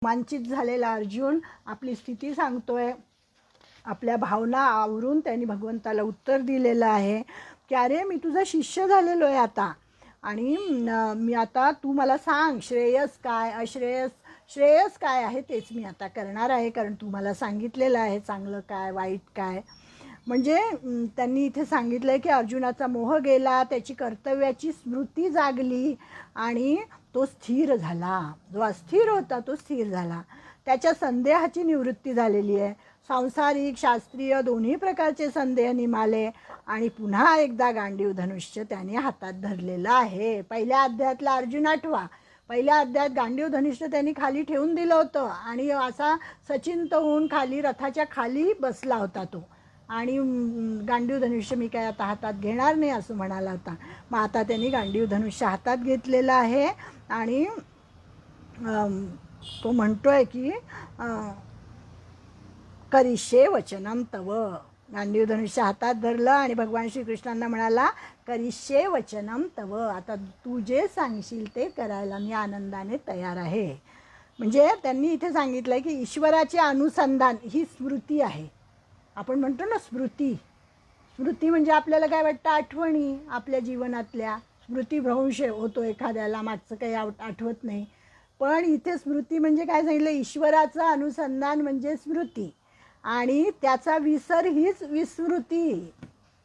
रोमांचित झालेला अर्जुन आपली स्थिती सांगतोय. आपल्या भावना आवरून त्यांनी भगवंताला उत्तर दिलेलं आहे की अरे मी तुझा शिष्य झालेलो आहे आता, आणि मी आता तू मला सांग श्रेयस काय अश्रेयस, श्रेयस काय आहे तेच मी आता करणार आहे, कारण तू मला सांगितलेलं आहे चांगलं काय वाईट काय. म्हणजे त्यांनी इथे सांगितलं आहे की अर्जुनाचा मोह गेला, त्याची कर्तव्याची स्मृती जागली आणि तो स्थिर झाला. जो अस्थिर होता तो स्थिर झाला. त्याच्या संदेहाची निवृत्ती झालेली आहे. सांसारिक शास्त्रीय दोन्ही प्रकारचे संदेह निमाले आणि पुन्हा एकदा गांडीव धनुष्य त्याने हातात धरलेलं आहे. पहिल्या अध्यायातला अर्जुन आठवा. पहिल्या अध्यायात गांडीव धनुष्य त्यांनी खाली ठेवून दिलं होतं आणि असा सचिंत होऊन खाली रथाच्या खाली बसला होता तो, आणि गांडीव धनुष्य मी काय आता हातात घेणार नाही असं म्हणाला होता. मग आता त्यांनी गांडीव धनुष्य हातात घेतलेलं आहे आणि तो म्हणतोय की करिष्ये वचनम तव. गांडीव धनुष्य हातात धरलं आणि भगवान श्रीकृष्णांना म्हणाला करिष्ये वचनम तव, आता तू जे सांगशील ते करायला मी आनंदाने तयार आहे. म्हणजे त्यांनी इथे सांगितलं आहे की ईश्वराचे अनुसंधान ही स्मृती आहे. आपण म्हणतो ना स्मृती, स्मृती म्हणजे आपल्याला काय वाटतं आठवणी आपल्या जीवनातल्या. स्मृतीभ्रंश होतो एखाद्याला, मागचं काही आठवत नाही. पण इथे स्मृती म्हणजे काय सांगितलं, ईश्वराचं अनुसंधान म्हणजे स्मृती आणि त्याचा विसर हीच विस्मृती.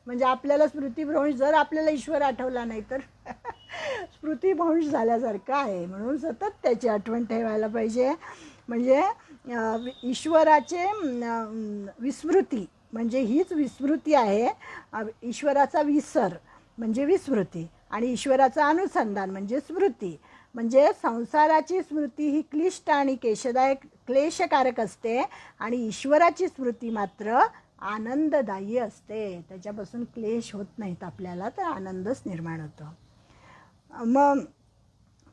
म्हणजे आपल्याला स्मृतीभ्रंश, जर आपल्याला ईश्वर आठवला नाही तर स्मृतीभ्रंश झाल्यासारखं आहे. म्हणून सतत त्याची आठवण ठेवायला पाहिजे. म्हणजे ईश्वराचे विस्मृती म्हणजे हीच विस्मृती आहे. ईश्वराचा विसर म्हणजे विस्मृती आणि ईश्वराचं अनुसंधान म्हणजे स्मृती. म्हणजे संसाराची स्मृती ही क्लिष्ट आणि क्लेशकारक असते आणि ईश्वराची स्मृती मात्र आनंददायी असते. त्याच्यापासून क्लेश होत नाहीत आपल्याला, तर आनंदच निर्माण होतो. मग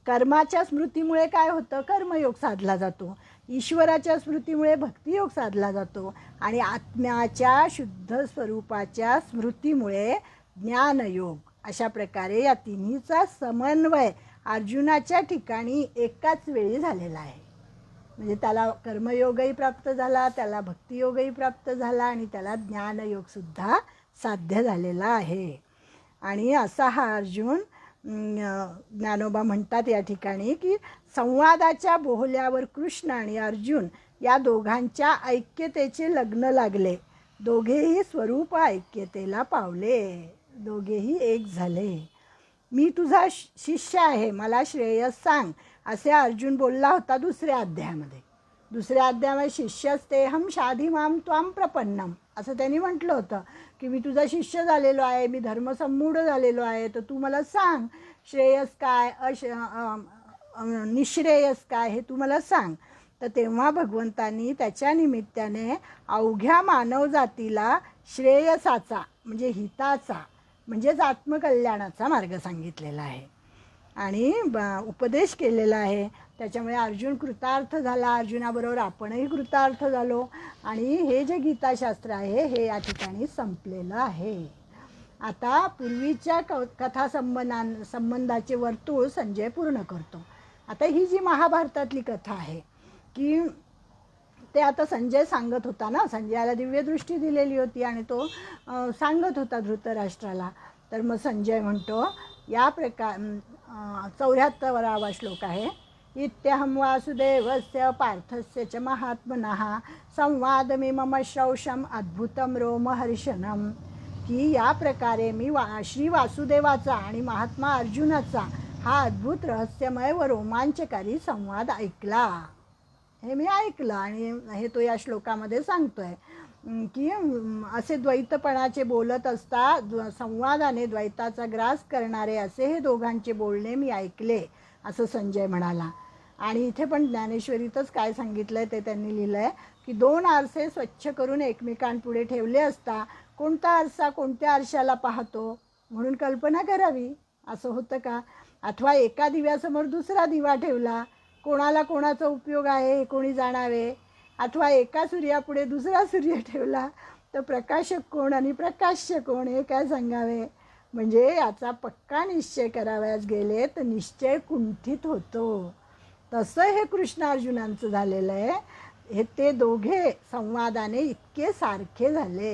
कर्माच्या स्मृतीमुळे काय होतं, कर्मयोग साधला जातो. ईश्वराच्या स्मृतीमुळे भक्तियोग साधला जातो आणि आत्म्याच्या शुद्ध स्वरूपाच्या स्मृतीमुळे ज्ञानयोग. अशा प्रकारे या तिन्हीचा समन्वय अर्जुनाच्या ठिकाणी एकाच वेळी झालेला आहे. म्हणजे त्याला कर्मयोगही प्राप्त झाला, त्याला भक्तियोगही प्राप्त झाला आणि त्याला ज्ञानयोगसुद्धा साध्य झालेला आहे. आणि असा हा अर्जुन, ज्ञानोबा म्हणतात या ठिकाणी की संवादाच्या बोहल्यावर कृष्ण आणि अर्जुन या दोघांच्या ऐक्यतेचे लग्न लागले. दोघेही स्वरूप ऐक्यतेला पावले, दोघेही एक झाले. मी तुझा शिष्य आहे, मला श्रेयस सांग, असे अर्जुन बोलला होता दुसऱ्या अध्यायामध्ये. दुसऱ्या अध्यायामध्ये शिष्यस्तेहम शाधिमाम त्वाम प्रपन्नम असं त्यांनी म्हटलं होतं की मी तुझा शिष्य झालेलो आहे, मी धर्मसम्मूढ झालेलो आहे, तर तू मला सांग श्रेयस काय निश्रेयस काय हे तू मला सांग. तर तेव्हा भगवंतांनी त्याच्या निमित्ताने अवघ्या मानवजातीला श्रेयसाचा म्हणजे हिताचा म्हणजेच आत्मकल्याणाचा मार्ग सांगितलेला आहे आणि उपदेश केलेला आहे. त्याच्यामुळे अर्जुन कृतार्थ झाला. अर्जुनाबरोबर आपणही कृतार्थ झालो आणि हे जे गीताशास्त्र आहे हे या ठिकाणी संपलेलं आहे. आता पूर्वीच्या कथा संबंधाचे वर्तुळ संजय पूर्ण करतो. आता ही जी महाभारतातली कथा आहे की ते आता संजय सांगत होता ना, संजयाला दिव्यदृष्टी दिलेली होती आणि तो सांगत होता धृतराष्ट्राला. तर मग संजय म्हणतो या प्रकार 74वा श्लोक आहे, इत्यहं वासुदेवस्य पार्थस्य च महात्मनः संवादमिमम श्रौषम अद्भुतम रोमहर्षणम. की या प्रकारे मी श्री वासुदेवाचा आणि महात्मा अर्जुनाचा हा अद्भुत रहस्यमय व रोमांचकारी संवाद ऐकला. हे मी ऐकलं आणि हे तो या श्लोकामध्ये सांगतोय की असे द्वैतपणाचे बोलत असता संवादाने द्वैताचा ग्रास करणारे असे हे दोघांचे बोलणे मी ऐकले असं संजय म्हणाला. आणि इथे पण ज्ञानेश्वरीतच काय सांगितलं आहे ते त्यांनी लिहिलं आहे की 2 आरसे स्वच्छ करून एकमेकांपुढे ठेवले असता कोणता आरसा कोणत्या आरशाला पाहतो म्हणून कल्पना करावी, असं होतं का? अथवा एका दिव्यासमोर दुसरा दिवा ठेवला, कोणाला कोणाचा उपयोग आहे हे कोणी जाणावे. अथवा एका सूर्यापुढे दुसरा सूर्य ठेवला तर प्रकाशक कोण आणि प्रकाश्य कोण हे काय सांगावे. म्हणजे याचा पक्का निश्चय करावयास गेले तर निश्चय कुंठित होतो. तसं हे कृष्णार्जुनांचं झालेलं आहे. हे ते दोघे संवादाने इतके सारखे झाले,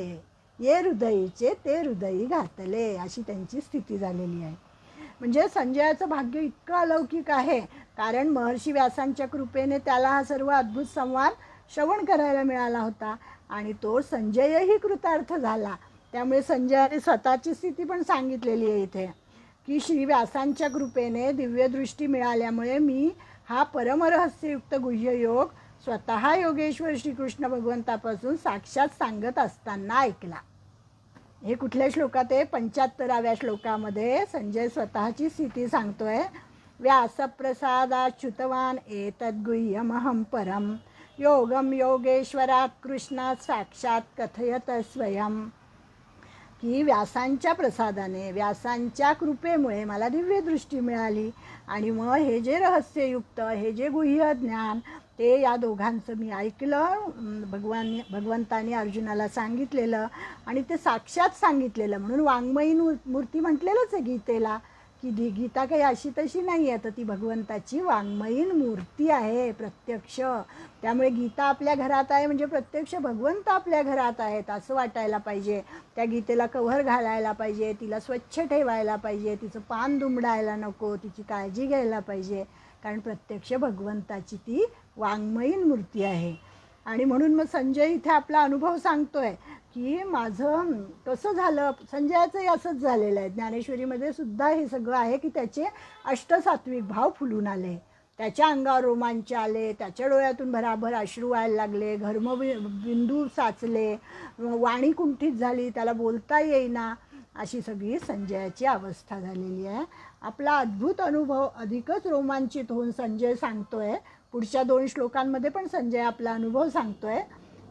ये हृदयीचे ते हृदयी घातले, अशी त्यांची स्थिती झालेली आहे. म्हणजे संजयाचं भाग्य इतकं अलौकिक आहे, कारण महर्षी व्यासांच्या कृपेने त्याला हा सर्व अद्भुत संवाद श्रवण करायला मिळाला होता आणि तो संजयही कृतार्थ झाला. त्यामुळे संजयाने स्वतःची स्थिती पण सांगितलेली आहे इथे, की श्री व्यासांच्या कृपेने दिव्यदृष्टी मिळाल्यामुळे मी हा परमरहस्ययुक्त गुह्ययोग स्वतः योगेश्वर श्रीकृष्ण भगवंतापासून साक्षात सांगत असताना ऐकला. हे कुठल्या श्लोकात आहे? 75व्या श्लोकामध्ये संजय स्वतःची स्थिती सांगतोय. व्यासप्रसादाच्युतवान एतद्गुह्यमहं परम योगम योगेश्वरात कृष्णात साक्षात कथयत स्वयं. की व्यासांच्या प्रसादाने, व्यासांच्या कृपेमुळे मला दिव्यदृष्टी मिळाली आणि मग हे जे रहस्ययुक्त, हे जे गुह्य ज्ञान ते या दोघांचं मी ऐकलं. भगवंतानी अर्जुनाला सांगितलेलं आणि ते साक्षात सांगितलेलं, म्हणून वाङ्मयीन मूर्ती म्हटलेलंच आहे गीतेला, की गीता काही अशी तशी नाही आहे, तर ती भगवंताची वाङ्मयीन मूर्ती आहे प्रत्यक्ष. त्यामुळे गीता आपल्या घरात आहे म्हणजे प्रत्यक्ष भगवंत आपल्या घरात आहेत असं वाटायला पाहिजे. त्या गीतेला कव्हर घालायला पाहिजे, तिला स्वच्छ ठेवायला पाहिजे, तिचं पान दुमडायला नको, तिची काळजी घ्यायला पाहिजे, कारण प्रत्यक्ष भगवंताची ती वाङ्मयीन मूर्ती आहे. आणि म्हणून मग संजय इथे आपला अनुभव सांगतोय की माझं कसं झालं. संजयाचंही असंच झालेलं आहे. ज्ञानेश्वरीमध्ये सुद्धा हे सगळं आहे की त्याचे अष्टसात्विक भाव फुलून आले, त्याच्या अंगावर रोमांच आले, त्याच्या डोळ्यातून भराभर अश्रू व्हायला लागले, घर्मबिंदू साचले, वाणी कुंठित झाली, त्याला बोलता येईना, अशी सगळी संजयाची अवस्था झालेली आहे. आपला अद्भुत अनुभव अधिकच रोमांचित होऊन संजय सांगतोय. पुढच्या 2 श्लोकांमध्ये पण संजय आपला अनुभव सांगतोय.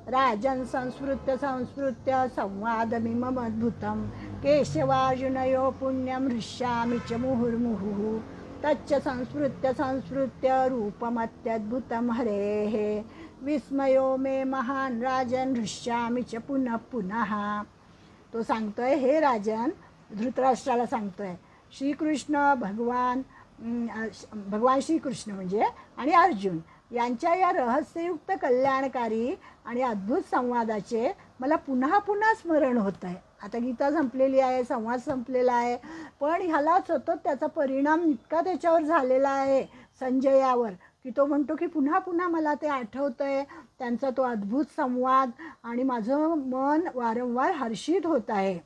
राजन संस्मृत्य संवादमिमम अद्भुतम केशवार्जुनयो पुण्यम हृष्यामि च मुहुर्मुहुः तच्च संस्मृत्य रूपमत्यद्भुतं हरेः विस्मयो मे महान राजन हृष्यामि च पुनः पुनः. तो सांगतोय, हे राजन, धृतराष्ट्राला सांगतोय, श्रीकृष्ण भगवान श्रीकृष्ण म्हणजे आणि अर्जुन यांच्या या रहस्ययुक्त कल्याणकारी आणि अद्भुत संवादाचे मला पुन्हा पुन्हा स्मरण होत आहे. आता गीता संपलेली आहे, संवाद संपलेला आहे, पण ह्याला सतत त्याचा परिणाम इतका त्याच्यावर झालेला आहे संजयावर, की तो म्हणतो की पुन्हा पुन्हा मला ते आठवतं आहे, त्यांचा तो अद्भुत संवाद, आणि माझं मन वारंवार हर्षित होत आहे.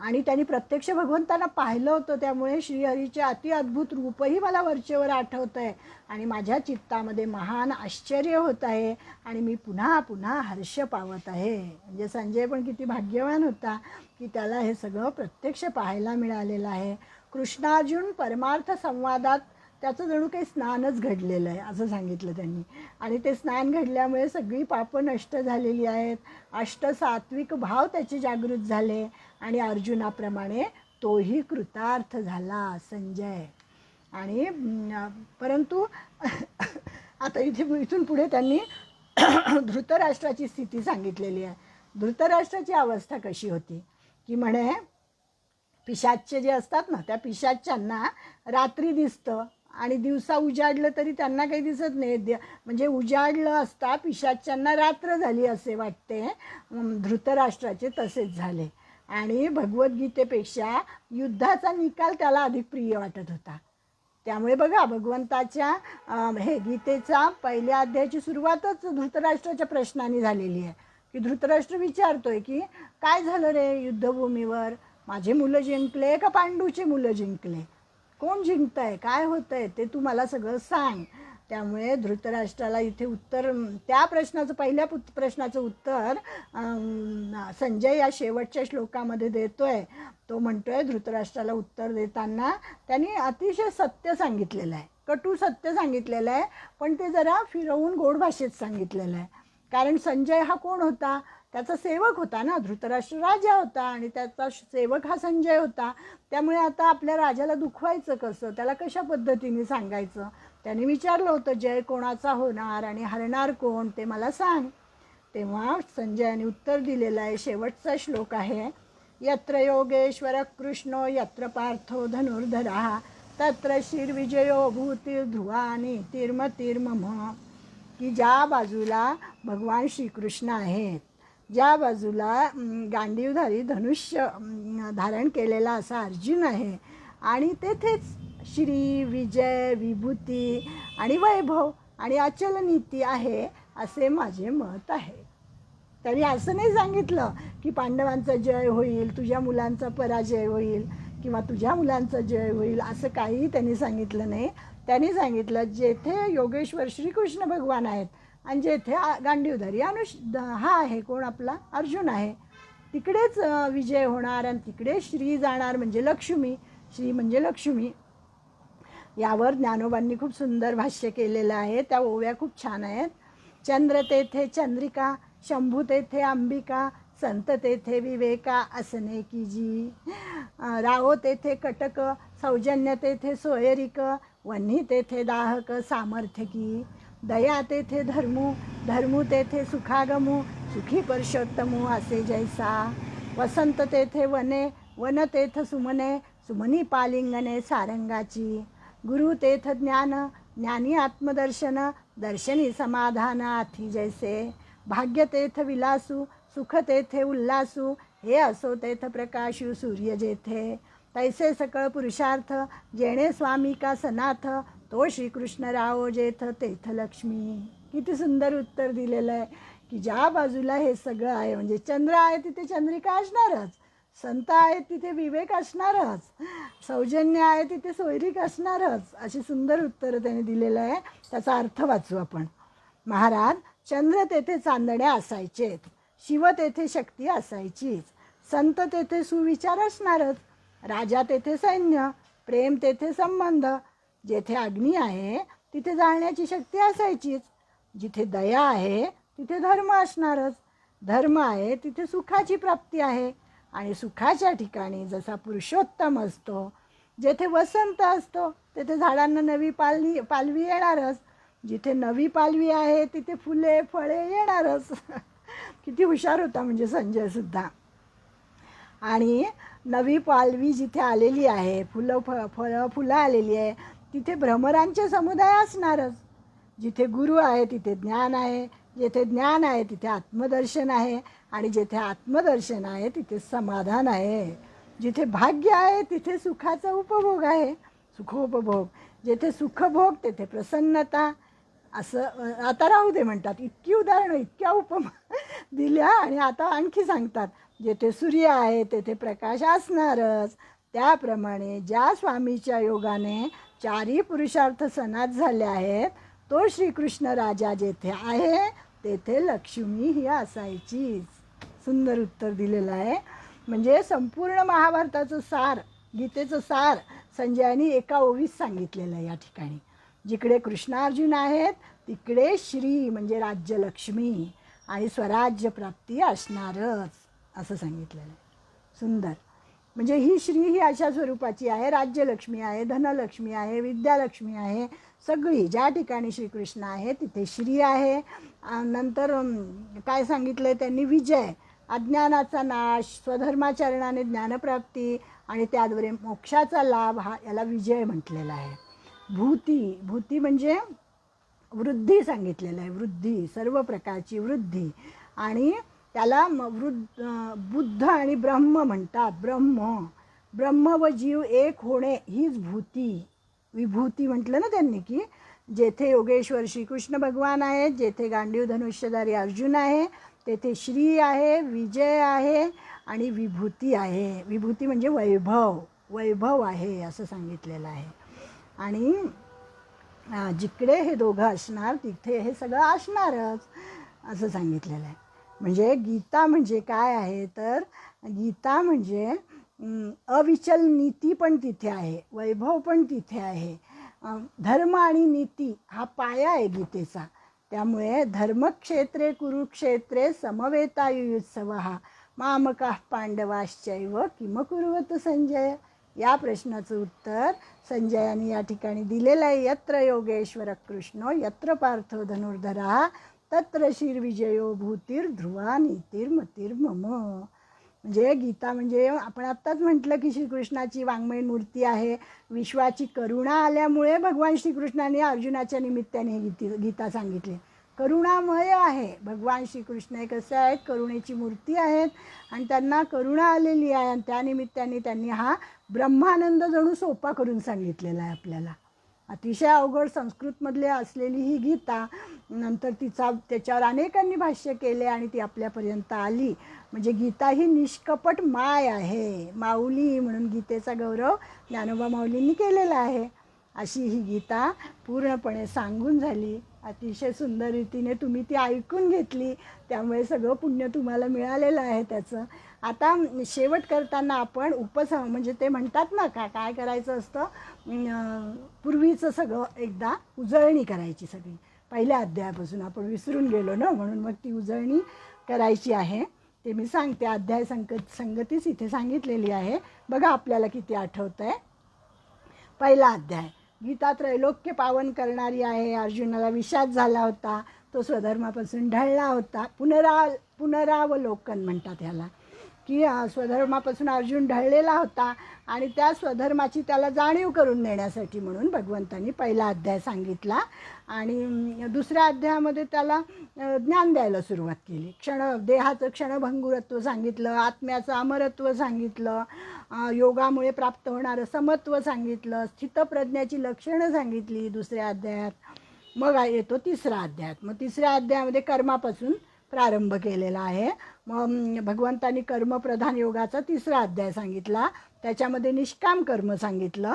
आणि त्यांनी प्रत्यक्ष भगवंतांना पाहिलं होतं, त्यामुळे श्रीहरीचे अति अद्भुत रूपही मला वरचेवर आठवतं आहे आणि माझ्या चित्तामध्ये महान आश्चर्य होत आहे आणि मी पुन्हा पुन्हा हर्ष पावत आहे. म्हणजे संजय पण किती भाग्यवान होता की त्याला हे सगळं प्रत्यक्ष पाहायला मिळालेलं आहे. कृष्णार्जुन परमार्थ संवादात त्याचं जणू काही स्नानच घडलेलं आहे असं सांगितलं त्यांनी, आणि ते स्नान घडल्यामुळे सगळी पापं नष्ट झालेली आहेत, अष्टसात्विक भाव त्याचे जागृत झाले आणि अर्जुनाप्रमाणे तोही कृतार्थ झाला संजय. आणि परंतु आता इथून पुढे त्यांनी धृतराष्ट्राची स्थिती सांगितलेली आहे. धृतराष्ट्राची अवस्था कशी होती की म्हणे, पिशाच्चे जे असतात ना, त्या पिशाच्यांना रात्री दिसतं आणि दिवसा उजाडलं तरी त्यांना काही दिसत नाही. म्हणजे उजाडलं असता पिशाच्यांना रात्र झाली असे वाटते. धृतराष्ट्राचे तसेच झाले आणि भगवद्गीतेपेक्षा युद्धाचा निकाल त्याला अधिक प्रिय वाटत होता. त्यामुळे बघा, भगवंताच्या हे गीतेचा पहिल्या अध्यायाची सुरुवातच धृतराष्ट्राच्या प्रश्नाने झालेली आहे, की धृतराष्ट्र विचारतोय की काय झालं रे युद्धभूमीवर, माझे मुलं जिंकले का पांडूचे मुलं जिंकले, कोण जिंकतंय, काय होतंय ते तू मला सगळं सांग. त्यामुळे धृतराष्ट्राला इथे उत्तर, त्या प्रश्नाचं, पहिल्या प्रश्नाचं उत्तर संजय या शेवटच्या श्लोकामध्ये देतोय. तो म्हणतोय, धृतराष्ट्राला उत्तर देताना त्यांनी अतिशय सत्य सांगितलेलं आहे, कटू सत्य सांगितलेलं आहे, पण ते जरा फिरवून गोड भाषेत सांगितलेलं आहे. कारण संजय हा कोण होता, त्याचा सेवक होता ना, धृतराष्ट्र राजा होता आणि त्याचा सेवक हा संजय होता. त्यामुळे आता आपल्या राजाला दुखवायचं कसं, त्याला कशा पद्धतीने सांगायचं. त्याने विचारलं होतं, जय कोणाचा होणार आणि हरणार कोण ते मला सांग. तेव्हा संजयाने उत्तर दिलेलं आहे. शेवटचा श्लोक आहे, यत्र योगेश्वर कृष्णो यत्र पार्थो धनुर्धरः तत्र श्रीर्विजयो भूतिर्ध्रुवा नीतिर्मतिर्मम. की ज्या बाजूला भगवान श्रीकृष्ण आहेत, ज्या बाजूला गांडीवधारी धनुष्य धारण केलेला असा अर्जुन आहे, आणि तेथेच श्री, विजय, विभूती आणि वैभव आणि अचल नीती आहे असे माझे मत आहे. त्यांनी असं नाही सांगितलं की पांडवांचा जय होईल, तुझ्या मुलांचा पराजय होईल किंवा तुझ्या मुलांचा जय होईल, असं काहीही त्यांनी सांगितलं नाही. त्यांनी सांगितलं जेथे योगेश्वर श्रीकृष्ण भगवान आहेत आणि जेथे गांडीवधारी हा आहे, कोण आपला अर्जुन आहे, तिकडेच विजय होणार आणि तिकडे श्री जाणार, म्हणजे लक्ष्मी. श्री म्हणजे लक्ष्मी. यावर ज्ञानोबांनी खूप सुंदर भाष्य केलेलं आहे. त्या ओव्या खूप छान आहेत. चंद्र तेथे चंद्रिका, शंभू तेथे अंबिका, संत तेथे विवेका असने की जी. राहो तेथे कटक, सौजन्य तेथे सोयरिक, वन्ही तेथे दाहक सामर्थ्य की. दया तेथे धर्मू, धर्मू तेथे सुखागमू, सुखी परषोत्तमू असे जैसा. वसंत तेथे वने, वन तेथ सुमने, सुमनी पालिंगने सारंगाची. गुरु तेथ ज्ञान, ज्ञानी आत्मदर्शन, दर्शनी समाधान अथी जैसे. भाग्य तेथ विलासू, सुख तेथे उल्लासू, हे असो तेथ प्रकाशू सूर्य जेथे. तैसे सकळ पुरुषार्थ, जेणे स्वामी का सनाथ, तो श्रीकृष्ण राव जेथ तेथ लक्ष्मी. किती सुंदर उत्तर दिलेलं आहे की ज्या बाजूला हे सगळं आहे, म्हणजे चंद्र आहे तिथे चंद्रिका असणारच, संत आहेत तिथे विवेक असणारच, सौजन्य आहे तिथे सोयरिक असणारच. अशी सुंदर उत्तरं त्याने दिलेलं आहे. त्याचा अर्थ वाचू आपण. महाराज, चंद्र तेथे चांदण्या असायचेत, शिव तेथे शक्ती असायचीच, संत तेथे सुविचार असणारच, राजा तेथे सैन्य, प्रेम तेथे संबंध, जेथे अग्नी आहे तिथे जाळण्याची शक्ती असायचीच, जिथे दया आहे तिथे धर्म असणारच, धर्म आहे तिथे सुखाची प्राप्ती आहे, आणि सुखाच्या ठिकाणी जसा पुरुषोत्तम असतो, जेथे वसंत असतो तेथे झाडांना नवी पालवी येणारच, जिथे नवी पालवी आहे तिथे फुले फळे येणारच. किती हुशार होता म्हणजे संजय सुद्धा. आणि नवी पालवी जिथे आलेली आहे, फुलं आलेली आहे, तिथे भ्रमरांचे समुदाय असणारच, जिथे गुरु आहे तिथे ज्ञान आहे, जेथे ज्ञान आहे तिथे आत्मदर्शन आहे, आणि जेथे आत्मदर्शन आहे तिथे समाधान आहे, जिथे भाग्य आहे तिथे सुखाचा उपभोग आहे, सुखोपभोग, जेथे सुखभोग तेथे प्रसन्नता. असं आता राहू दे म्हणतात. इतकी उदाहरणं, इतक्या उपमा दिल्या, आणि आता आणखी सांगतात जेथे सूर्य आहे तेथे प्रकाश असणारच. त्याप्रमाणे ज्या स्वामीच्या योगाने चारही पुरुषार्थ सनात झाले आहेत, तो श्रीकृष्ण राजा जेथे आहे तेथे लक्ष्मी ही असायचीच. सुंदर उत्तर दिलेलं आहे. म्हणजे संपूर्ण महाभारताचं सार, गीतेचं सार संजयानी एका ओवीत सांगितलेलं आहे. या ठिकाणी जिकडे कृष्णार्जुन आहेत तिकडे श्री म्हणजे राज्यलक्ष्मी आणि स्वराज्य प्राप्ती असणारच असं सांगितलेलं आहे. सुंदर. म्हणजे ही श्री ही अशा स्वरूपाची आहे, राज्यलक्ष्मी आहे, धनलक्ष्मी आहे, विद्यालक्ष्मी आहे. सगळी ज्या ठिकाणी श्रीकृष्ण आहे तिथे श्री आहे. नंतर काय सांगितलं त्यांनी? विजय, अज्ञानाचा नाश, स्वधर्माचरणाने ज्ञानप्राप्ती आणि त्याद्वारे मोक्षाचा लाभ, हा याला विजय म्हटलेला आहे. भूती, भूती म्हणजे वृद्धी सांगितलेलं आहे. वृद्धी, सर्व प्रकारची वृद्धी. आणि त्याला बुद्ध आणि ब्रह्म म्हणतात. ब्रह्म व जीव एक होणे हीच भूती. विभूती म्हटलं ना त्यांनी, की जेथे योगेश्वर श्रीकृष्ण भगवान आहेत, जेथे गांडीव धनुष्यधारी अर्जुन आहे, तेथे श्री आहे, विजय आहे आणि विभूती आहे. विभूती म्हणजे वैभव आहे असं सांगितलेलं आहे. आणि जिकडे हे दोघं असणार तिथे हे सगळं असणारच असं सांगितलेलं आहे. म्हणजे गीता म्हणजे काय आहे तर गीता म्हणजे अविचल नीती पण तिथे आहे, वैभव पण तिथे आहे. धर्म आणि नीती हा पाया आहे गीतेचा. त्यामुळे धर्मक्षेत्रे कुरुक्षेत्रे समवेतायुत्सव हा मामकाः पांडवाश्चैव किम कुर्वत संजय. या प्रश्नाचं उत्तर संजयाने या ठिकाणी दिलेलं आहे. यत्र योगेश्वर कृष्णो यत्र पार्थो धनुर्धरा तत्र श्रीर्विजयो भूतिर्ध्रुवा नीतिर्मतिर्मम. म्हणजे गीता म्हणजे आपण आत्ताच म्हटलं की श्रीकृष्णाची वाङ्मयीन मूर्ती आहे. विश्वाची करुणा आल्यामुळे भगवान श्रीकृष्णाने अर्जुनाच्या निमित्ताने गीता सांगितली. करुणामय आहे भगवान श्रीकृष्ण. हे कसं आहेत, करुणेची मूर्ती आहेत आणि त्यांना करुणा आलेली आहे आणि त्यानिमित्ताने त्यांनी हा ब्रह्मानंद जणू सोपा करून सांगितलेला आहे आपल्याला. अतिशय अवघड संस्कृतमधले असलेली ही गीता नंतर त्याच्यावर अनेकांनी भाष्य केले आणि ती आपल्यापर्यंत आली. म्हणजे गीता ही निष्कपट माय आहे. माऊली म्हणून गीतेचा गौरव ज्ञानोबा माऊलींनी केलेला आहे. अशी ही गीता पूर्णपणे सांगून झाली. अतिशय सुंदर रीतीने तुम्ही ती ऐकून घेतली, त्यामुळे सगळं पुण्य तुम्हाला मिळालेलं आहे त्याचं. आता शेवट करताना आपण म्हणजे ते म्हणतात ना काय करायचं असतं, पूर्वीचं सगळं एकदा उजळणी करायची सगळी. पहिल्या अध्यायापासून आपण विसरून गेलो ना, म्हणून मग ती उजळणी करायची आहे. ते मी सांगते. अध्याय संगतीच इथे सांगितलेली आहे. बघा आपल्याला किती आठवतं आहे. पहिला अध्याय. गीता त्रैलोक्य पावन करणारी आहे. अर्जुनाला विषाद झाला होता, तो स्वधर्मापासून ढळला होता. पुनरावलोकन म्हणतात ह्याला, की स्वधर्मापासून अर्जुन ढळलेला होता आणि त्या स्वधर्माची त्याला जाणीव करून देण्यासाठी म्हणून भगवंतांनी पहिला अध्याय सांगितला. आणि दुसऱ्या अध्यायामध्ये त्याला ज्ञान द्यायला सुरुवात केली. देहाचं क्षणभंगुरत्व सांगितलं, आत्म्याचं अमरत्व सांगितलं, योगामुळे प्राप्त होणारं समत्व सांगितलं, स्थितप्रज्ञाची लक्षणं सांगितली दुसऱ्या अध्यायात. मग येतो तिसरा अध्याय. मग तिसऱ्या अध्यायामध्ये कर्मापासून प्रारंभ केलेला आहे. मग भगवंतांनी कर्मप्रधान योगाचा तिसरा अध्याय सांगितला, त्याच्यामध्ये निष्काम कर्म सांगितलं.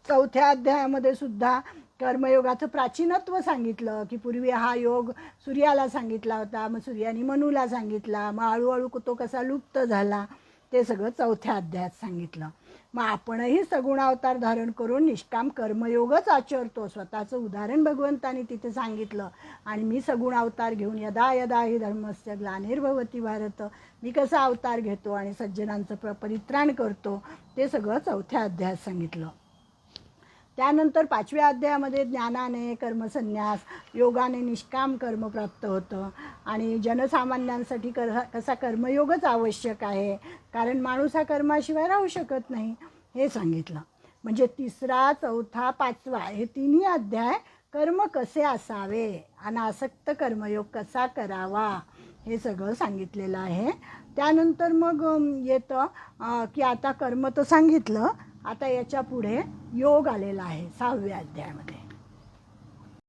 चौथ्या अध्यायामध्ये सुद्धा कर्मयोगाचं प्राचीनत्व सांगितलं, की पूर्वी हा योग सूर्याला सांगितला होता, मग सूर्याने मनूला सांगितला, मग हळूहळू तो कसा लुप्त झाला, ते सगळं चौथ्या अध्यायात सांगितलं. मग आपणही सगुण अवतार धारण करून निष्काम कर्मयोगच आचरतो. स्वतःचं उदाहरण भगवंतानी तिथे सांगितलं. आणि मी सगुण अवतार घेऊन यदा यदा हि धर्मस्य ग्लानिर्भवती भारत, मी कसा अवतार घेतो आणि सज्जनांचं परित्राण करतो, ते सगळं चौथ्या अध्यायात सांगितलं. त्यानंतर पाचव्या अध्यायामध्ये ज्ञानाने कर्मसन्यास, योगाने निष्काम कर्म प्राप्त होतं आणि जनसामान्यांसाठी कसा कर्मयोगच आवश्यक आहे, कारण माणूस हा कर्माशिवाय राहू शकत नाही, हे सांगितलं. म्हणजे तिसरा, चौथा, पाचवा हे तिन्ही अध्याय कर्म कसे असावे, अनासक्त कर्मयोग कसा करावा, हे सगळं सांगितलेलं आहे. त्यानंतर मग येतं की आता कर्म तर सांगितलं, आता याच्या पुढे योग आलेला आहे 6व्या अध्यायामध्ये.